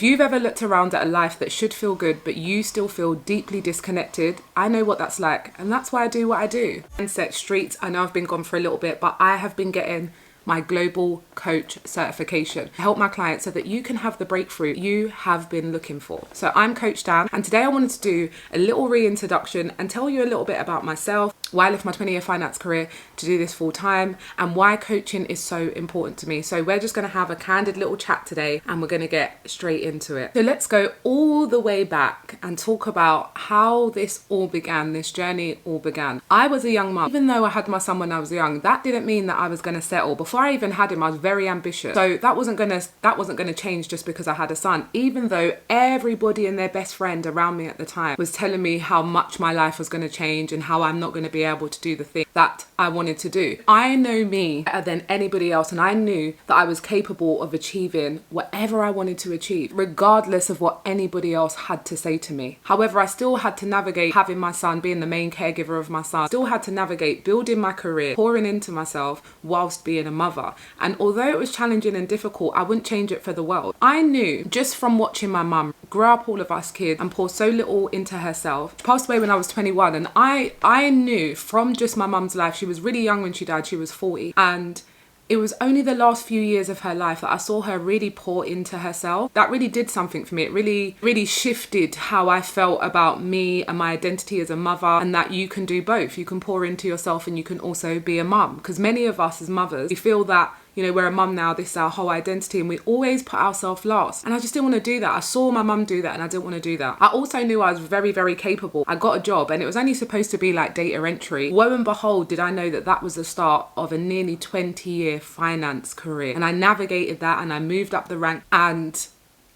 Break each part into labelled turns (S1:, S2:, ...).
S1: If you've ever looked around at a life that should feel good, but you still feel deeply disconnected, I know what that's like. And that's why I do what I do. Mindset Streets, I know I've been gone for a little bit, but I have been getting my global coach certification to help my clients so that you can have the breakthrough you have been looking for. So I'm Coach Dan, and today I wanted to do a little reintroduction and tell you a little bit about myself, why I left my 20-year finance career to do this full time, and why coaching is so important to me. So we're just going to have a candid little chat today, and we're going to get straight into it. So let's go all the way back and talk about how this all began, this journey all began. I was a young mum. Even though I had my son when I was young, that didn't mean that I was going to settle. Before I even had him, I was very ambitious. So that wasn't going to change just because I had a son, even though everybody and their best friend around me at the time was telling me how much my life was going to change and how I'm not going to be able to do the thing that I wanted to do. I know me better than anybody else, and I knew that I was capable of achieving whatever I wanted to achieve, regardless of what anybody else had to say to me. However, I still had to navigate having my son, being the main caregiver of my son, still had to navigate building my career, pouring into myself whilst being a mother. And although it was challenging and difficult, I wouldn't change it for the world. I knew just from watching my mum grow up all of us kids and pour so little into herself. She passed away when I was 21, and I knew from just my mum's life, she was really young when she died, she was 40, and it was only the last few years of her life that I saw her really pour into herself. That really did something for me. It really shifted how I felt about me and my identity as a mother, and that you can do both. You can pour into yourself and you can also be a mum. Because many of us as mothers, we feel that, you know, we're a mum now, this is our whole identity, and we always put ourselves last. And I just didn't want to do that. I saw my mum do that and I didn't want to do that. I also knew I was very, very capable. I got a job and it was only supposed to be like data entry. Woe and behold, did I know that that was the start of a nearly 20-year finance career. And I navigated that and I moved up the rank, and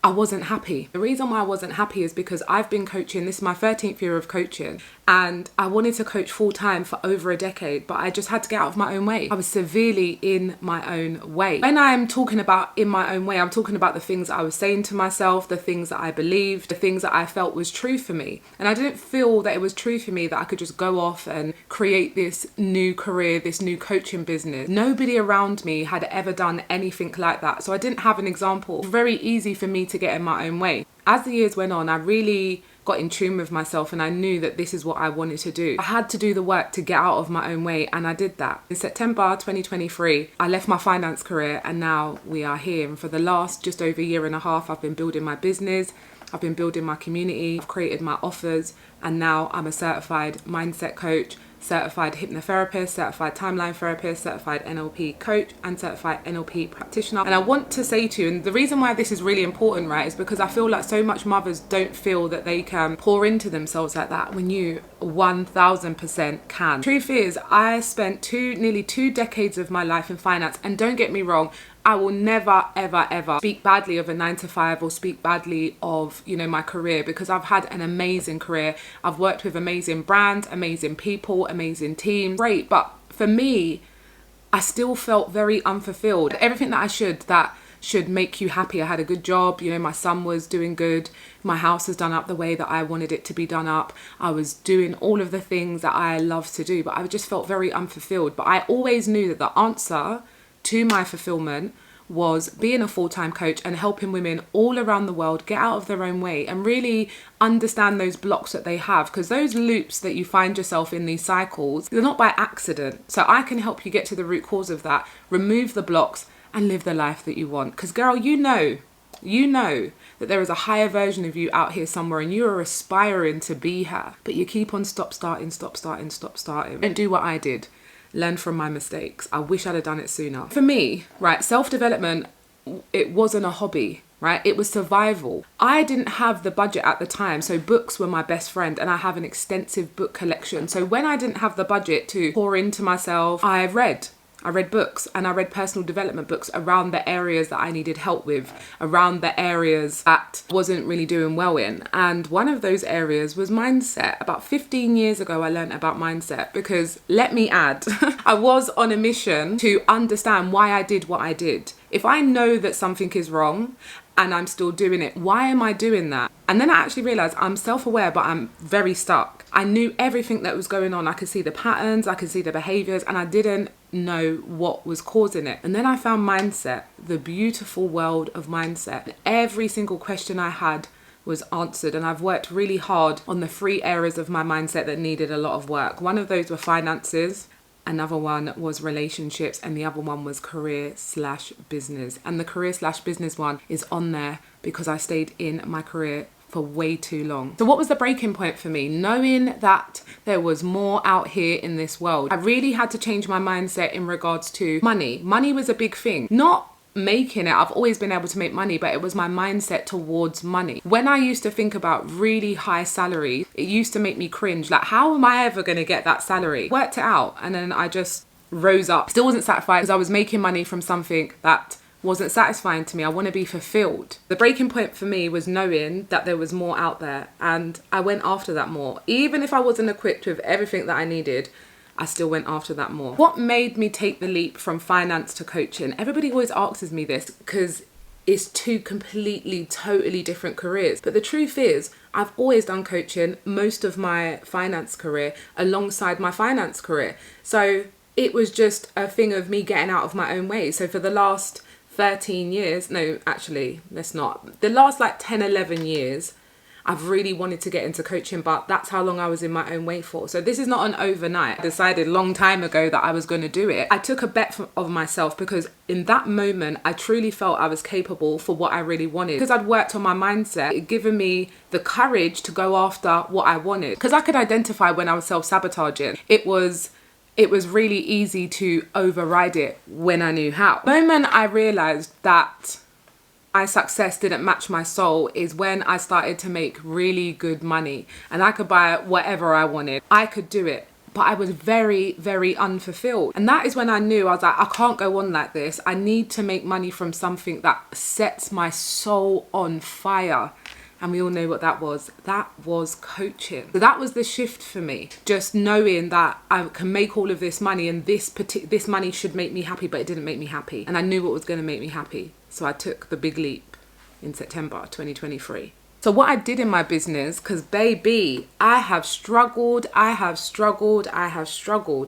S1: I wasn't happy. The reason why I wasn't happy is because I've been coaching, this is my 13th year of coaching, and I wanted to coach full time for over a decade, but I just had to get out of my own way. I was severely in my own way. When I'm talking about in my own way, I'm talking about the things that I was saying to myself, the things that I believed, the things that I felt was true for me. And I didn't feel that it was true for me that I could just go off and create this new career, this new coaching business. Nobody around me had ever done anything like that. So I didn't have an example. It was very easy for me to get in my own way. As the years went on, I really got in tune with myself, and I knew that this is what I wanted to do. I had to do the work to get out of my own way, and I did that. In September 2023, I left my finance career, and now we are here. And for the last just over a year and a half, I've been building my business, I've been building my community, I've created my offers, and now I'm a certified mindset coach, certified hypnotherapist, certified timeline therapist, certified NLP coach, and certified NLP practitioner. And I want to say to you, and the reason why this is really important, right, is because I feel like so much mothers don't feel that they can pour into themselves like that when you 1000% can. Truth is, I spent nearly two decades of my life in finance, and don't get me wrong, I will never, ever, ever speak badly of a 9-to-5 or speak badly of, you know, my career, because I've had an amazing career. I've worked with amazing brands, amazing people, amazing teams. Great. But for me, I still felt very unfulfilled. Everything that should make you happy. I had a good job. You know, my son was doing good. My house was done up the way that I wanted it to be done up. I was doing all of the things that I love to do, but I just felt very unfulfilled. But I always knew that the answer to my fulfillment was being a full-time coach and helping women all around the world get out of their own way and really understand those blocks that they have, because those loops that you find yourself in, these cycles, they're not by accident. So I can help you get to the root cause of that, remove the blocks, and live the life that you want. Because girl, you know that there is a higher version of you out here somewhere, and you are aspiring to be her, but you keep on stop starting. Don't do what I did. Learn from my mistakes. I wish I'd have done it sooner. For me, right, self-development, it wasn't a hobby, right? It was survival. I didn't have the budget at the time, so books were my best friend, and I have an extensive book collection. So when I didn't have the budget to pour into myself, I read books, and I read personal development books around the areas that I needed help with, around the areas that wasn't really doing well in. And one of those areas was mindset. About 15 years ago, I learned about mindset because, let me add, I was on a mission to understand why I did what I did. If I know that something is wrong and I'm still doing it, why am I doing that? And then I actually realized I'm self-aware, but I'm very stuck. I knew everything that was going on. I could see the patterns, I could see the behaviors, and I didn't know what was causing it. And then I found Mindset, the beautiful world of Mindset. Every single question I had was answered, and I've worked really hard on the 3 areas of my mindset that needed a lot of work. One of those were finances, another one was relationships, and the other one was career/business. And the career/business one is on there because I stayed in my career for way too long. So what was the breaking point for me? Knowing that there was more out here in this world. I really had to change my mindset in regards to money. Money was a big thing. Not making it, I've always been able to make money, but it was my mindset towards money. When I used to think about really high salaries, it used to make me cringe. Like, how am I ever going to get that salary? Worked it out, and then I just rose up. Still wasn't satisfied because I was making money from something that wasn't satisfying to me. I want to be fulfilled. The breaking point for me was knowing that there was more out there, and I went after that more. Even if I wasn't equipped with everything that I needed, I still went after that more. What made me take the leap from finance to coaching? Everybody always asks me this because it's 2 completely, totally different careers. But the truth is, I've always done coaching most of my finance career alongside my finance career. So it was just a thing of me getting out of my own way. So for the last 13 years, no, actually, let's not. The last like 10, 11 years, I've really wanted to get into coaching, but that's how long I was in my own way for. So this is not an overnight. I decided a long time ago that I was going to do it. I took a bet of myself because in that moment, I truly felt I was capable for what I really wanted. Because I'd worked on my mindset, it given me the courage to go after what I wanted. Because I could identify when I was self-sabotaging. It was really easy to override it when I knew how. The moment I realized that my success didn't match my soul is when I started to make really good money and I could buy whatever I wanted. I could do it, but I was very, very unfulfilled. And that is when I knew, I was like, I can't go on like this. I need to make money from something that sets my soul on fire. And we all know what that was. That was coaching. So that was the shift for me. Just knowing that I can make all of this money and this money should make me happy, but it didn't make me happy. And I knew what was going to make me happy. So I took the big leap in September 2023. So what I did in my business, because baby, I have struggled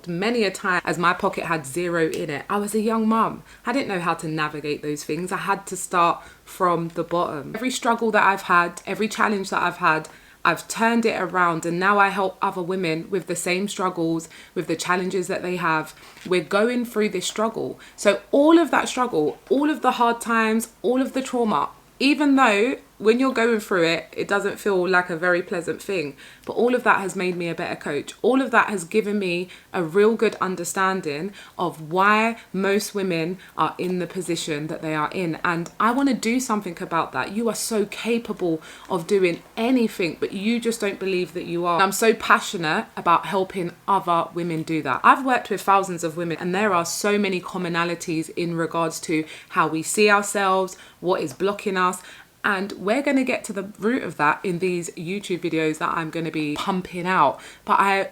S1: many a time as my pocket had 0 in it. I was a young mum. I didn't know how to navigate those things. I had to start from the bottom. Every struggle that I've had, every challenge that I've had, I've turned it around, and now I help other women with the same struggles, with the challenges that they have. We're going through this struggle. So all of that struggle, all of the hard times, all of the trauma, even though when you're going through it, it doesn't feel like a very pleasant thing. But all of that has made me a better coach. All of that has given me a real good understanding of why most women are in the position that they are in. And I want to do something about that. You are so capable of doing anything, but you just don't believe that you are. And I'm so passionate about helping other women do that. I've worked with thousands of women, and there are so many commonalities in regards to how we see ourselves, what is blocking us. And we're going to get to the root of that in these YouTube videos that I'm going to be pumping out. But I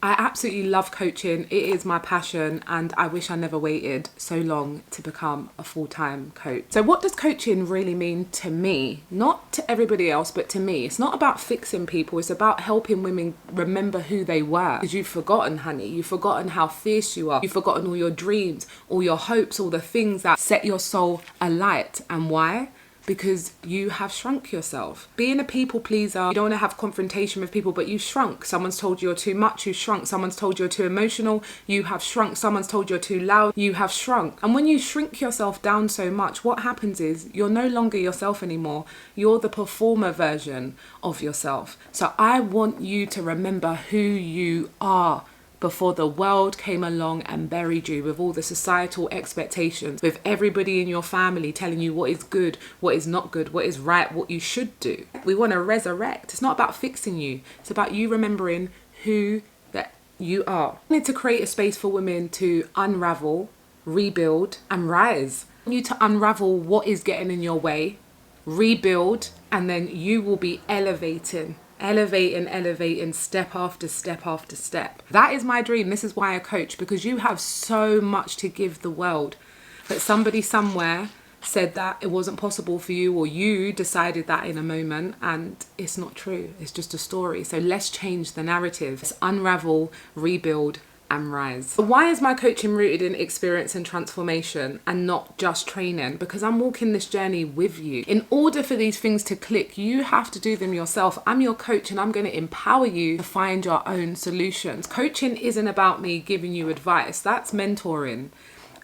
S1: absolutely love coaching. It is my passion, and I wish I never waited so long to become a full-time coach. So what does coaching really mean to me? Not to everybody else, but to me. It's not about fixing people. It's about helping women remember who they were. Because you've forgotten, honey. You've forgotten how fierce you are. You've forgotten all your dreams, all your hopes, all the things that set your soul alight. And why? Because you have shrunk yourself. Being a people pleaser, you don't want to have confrontation with people, but you shrunk. Someone's told you you're too much, you shrunk. Someone's told you're too emotional, you have shrunk. Someone's told you're too loud, you have shrunk. And when you shrink yourself down so much, what happens is you're no longer yourself anymore. You're the performer version of yourself. So I want you to remember who you are before the world came along and buried you with all the societal expectations, with everybody in your family telling you what is good, what is not good, what is right, what you should do. We want to resurrect. It's not about fixing you. It's about you remembering who that you are. I need to create a space for women to unravel, rebuild, and rise. I want you to unravel what is getting in your way, rebuild, and then you will be elevating step after step after step. That is my dream. This is why I coach, because you have so much to give the world. But somebody somewhere said that it wasn't possible for you, or you decided that in a moment, and it's not true. It's just a story. So let's change the narrative. Let's unravel, rebuild, and rise. But why is my coaching rooted in experience and transformation and not just training? Because I'm walking this journey with you. In order for these things to click, you have to do them yourself. I'm your coach and I'm going to empower you to find your own solutions. Coaching isn't about me giving you advice. That's mentoring.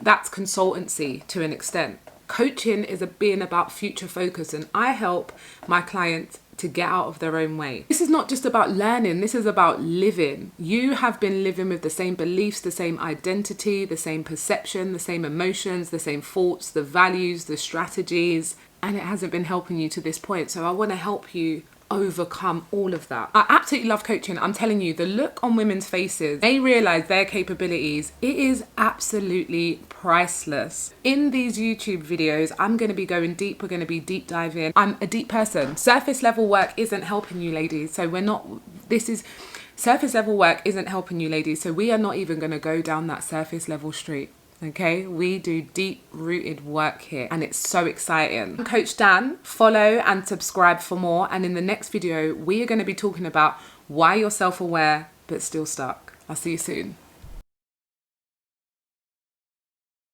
S1: That's consultancy to an extent. Coaching is being about future focus, and I help my clients to get out of their own way. This is not just about learning, this is about living. You have been living with the same beliefs, the same identity, the same perception, the same emotions, the same thoughts, the values, the strategies, and it hasn't been helping you to this point. So I want to help you overcome all of that. I absolutely love coaching. I'm telling you, the look on women's faces, they realize their capabilities. It is absolutely priceless. In these YouTube videos, I'm going to be going deep. We're going to be deep diving. I'm a deep person. Surface level work isn't helping you, ladies. So surface level work isn't helping you, ladies. So we are not even going to go down that surface level street. Okay, we do deep rooted work here and it's so exciting. I'm Coach Dan. Follow and subscribe for more, and in the next video we are going to be talking about why you're self-aware but still stuck. I'll see you soon.